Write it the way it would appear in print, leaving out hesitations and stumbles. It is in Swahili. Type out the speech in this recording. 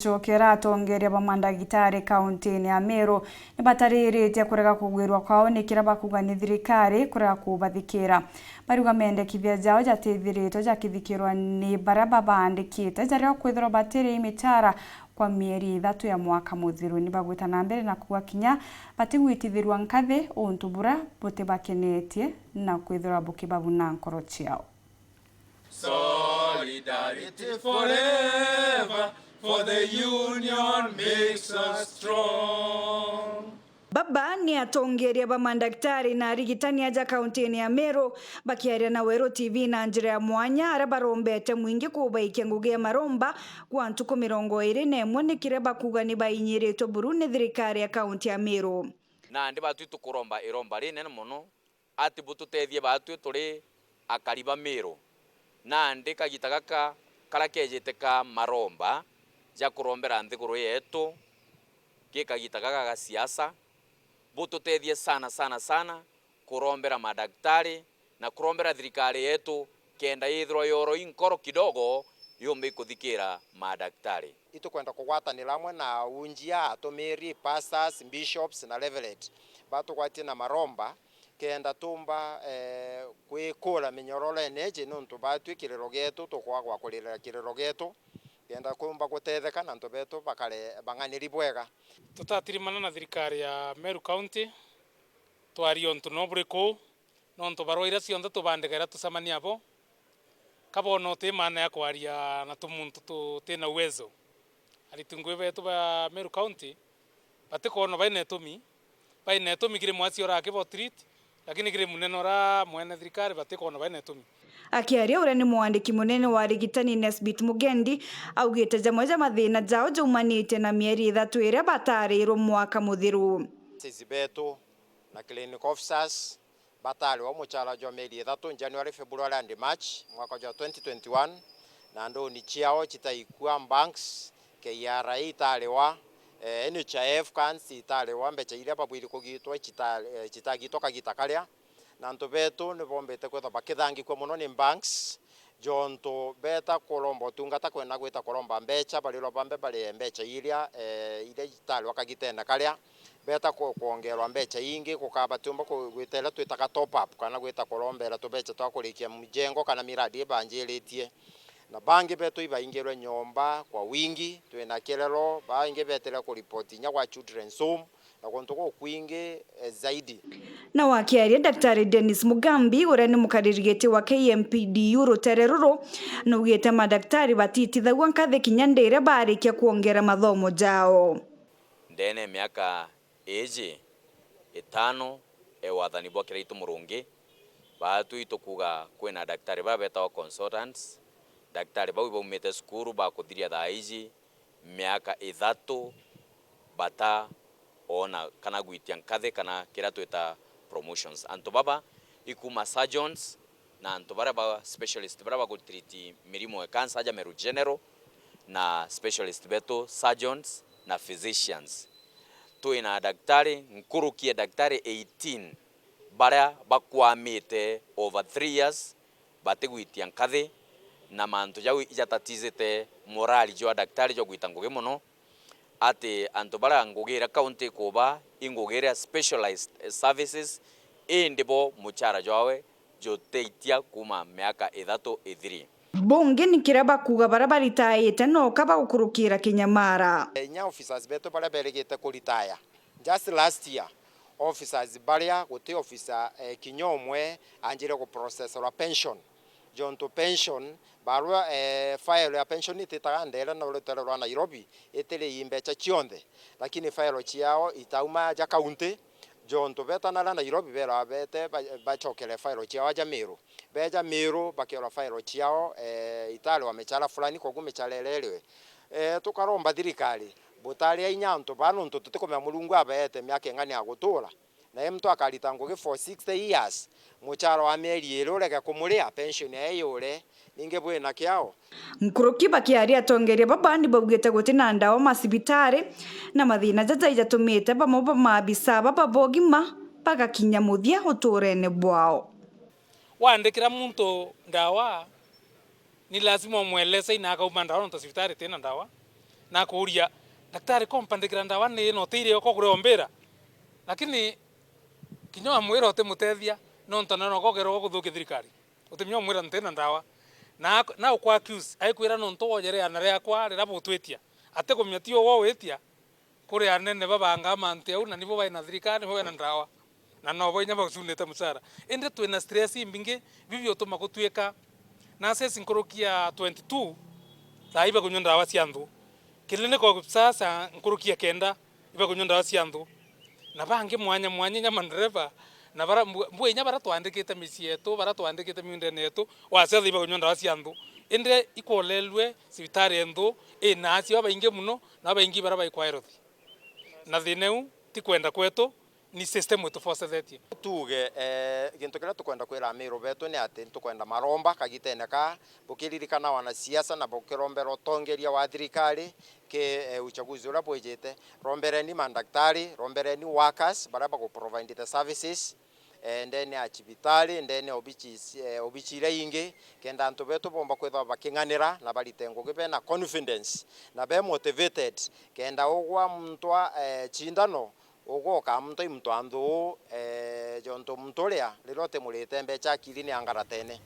Chokera atongeria ba mandagitari kaunti-ini ya Meru nibatariritie kurega kugwirwa kwao nikira bakuga ni thirikari kurega kubathikira. Bariuga mendekithia jao jateithiritwo jakithikirwa ni baria babandikite jaria kwithirwa batiri imitara kwa mieri 3 ya mwaka muthiru. Nibagwita na mbere na kuga kinya batigwitithirwa nkathi untu bura butibakenetie na kwithirwa bukibabuna nkoro ciao. Solidarity forever, for the union makes us strong. Baba ni atongeria ba mandaktari na arigitani aja kaunti-ini ya Meru bakiaria na Weru TV na njira ya mwanya aria barombete mwingi kubaikia ngugi ya maromba kwa ntuku 21 nikire bakuga ni bainyiritwo buru ni thirikari ya kaunti ya Meru. Na ndi batu tukuromba iromba rinene muno ati bututethie batu turi akariba Meru na ndi kagita gaka kara kejete ka maromba ja kurombera nthiguru yetu kikagita gaka ga siasa bututethie sana kurombera madaktari na kurombera thirikari yetu kenda yithro yoro inkoro kidogo yombe kuthikira madaktari. Itukwenda kugwatanira hamwe na unjia atumiri pastors bishops na levelet batugwatie na maromba kenda tumba kwikura minyororo eneje nuntu batu kiriro getu tukwagwa kulira kiriro getu kenda kumba gutetheka na ntu betu bakare banganiri bwega. Tutatirimana na thirikari ya Meru County twario ntu no buriko nontu barwaira cionthe tubandegera tucamania abo kabono te mana ya kwaria na tumuntu tutina uwezo aritungwe betu ba Meru County batikono baine tumi kire mwasi ora ke treat lakini kire munene ora mwene thirikari batikono baine tumi. Akiaria uria ni mwandiki munene wa arigitani Nesbit Mugendi augite jamwe ja mathina jao jaumanite na mieri 3 iria batarirwo mwaka muthiru. Sisi betu na clinic officers batariwa muchala jwa mieri 3 January February and March mwaka jwa 2021 na ndo ni chiao chitaikua banks KRA itariwa NHIF kansi itariwa mbecha iria babwiri kugitwa chitagitwa kagita karia na ntu betu ni bombete kwetha bakithangikwa muno ni banks jonto beta kolombo tungata kwena gwita kolomba mbecha balilo bambe bali mbecha iria itariwa kagitenda karia beta kuongerwa mbecha ingi kukaba tumba gwitela twitaka top up kana gwita kolombera tubecha twakurikia mjengo kana miradi banjiritie na bangi betu ibaingirwe nyomba kwa wingi twina kirero bangi betela kuripoti nya kwa children's home na kuntuko kwingi zaidi. Na wakiaria Daktari Dennis Mugambi uria ni mukaririgiti wa KMPDU Rutereruru na ugite madaktari batitithagwa nkathi kinya ndire barikia kuongera mathomo jao. Ndene miaka eji 5 wathani bwa kiraitu murungi batu itukuga kwina daktari babeta consultants daktari bau baumete skuru bakuthiria thaiji miaka 3 bata ona kana gwitia nkathi kana kira twita promotions anto baba ikuma surgeons na anto bara specialist bara bagutreat mirimo ya cancer ja Meru General na specialist beto surgeons na physicians tuina daktari nkurukie daktari 18 bara bakwamite over 3 years bategwitia nkathi na manto jau ijatatizete morali jo daktari jo gwita ngugi muno ati anto bara ngugira county kuba ingugira specialized services indibo muchara jawe jo teitia kuma miaka 3 bunge ni kiraba kuga bara baritaite no kaba gukurukira kinyamara nya officers beto bara beregete ku retire just last year officers baria guti officer kinyomwe anjire ku process la pension jonto pension barua file ya pension ititaga ndera na rutero rwa Nairobi itire imbecha chionde lakini file chiao itauma ja county jonto beta na Nairobi bera bete bachokele file chiao ja Meru beja Meru bakira file chiao itale wamechala fulani kwa gumechalelelewe tukaromba thirikari butali ya inyanto bano nto tutikome mulungu abete myake ngani agutura na mtu akalita ngugi for 60 years mucharo wa mieri irurege kumuria pension yeyure ninge bwena kiao. Nkuruki bakiaria atongeria babandi baugite gutina ndawa masibitari na mathina jaja ijatumite bamwe mabisa babogima bagakinya muthia uturene bwao. Waandikira muntu ndawa ni lazima umweleze ina akauma ndawa na hospitali tena ndawa na kuuria daktari kompandikira ndawa ni no tire ko kureombera lakini kinyo amwira utemutethia no ntona no kogero guthukia thirikari utemyo amwira ntena ndawa na ukwa accuse aikwira no ntogere ana riakwa rira butwetia ate kumyatio wo wetia kuri anene babanga mante au na nibo baina thirikari ho na ndawa na no boinya basunete musara ende twina stress imbinge bibyo tuma gutweka na sesi nkurukia 22 thaiba kunywa ndawa cia nthu kilini ko sasa nkurukia kenda iba kunywa ndawa cia nthu na bangi mwanya nyama ndereva na bara mbwenya bara twandikite misieto bara twandikite miundene yetu wase thiba kunywa ndawa cia nthu ende ikolelwe sibitari nthu na acio baingi muno na baingi bara baikwaerothi na thineu ti kwenda kwetu ni system wetu forcethetie tuge gintu kiria tukwenda kwira Meru betu ni ati tukwenda maromba kagitene ka bukiririkana wana siasa na bukirombera utongeria wa thirikari ke uchaguzi ura bwejete rombereni mandaktari rombereni workers bara bago provide the services ndene achibitari ndene obichire ingi kenda antu betu bomba kwetha bakinganira na baritengo gibe na confidence na be motivated kenda ogwa mtwa chindano ugoka mtu anthu jonto mturia rirote murite mbecha akili ni angaratene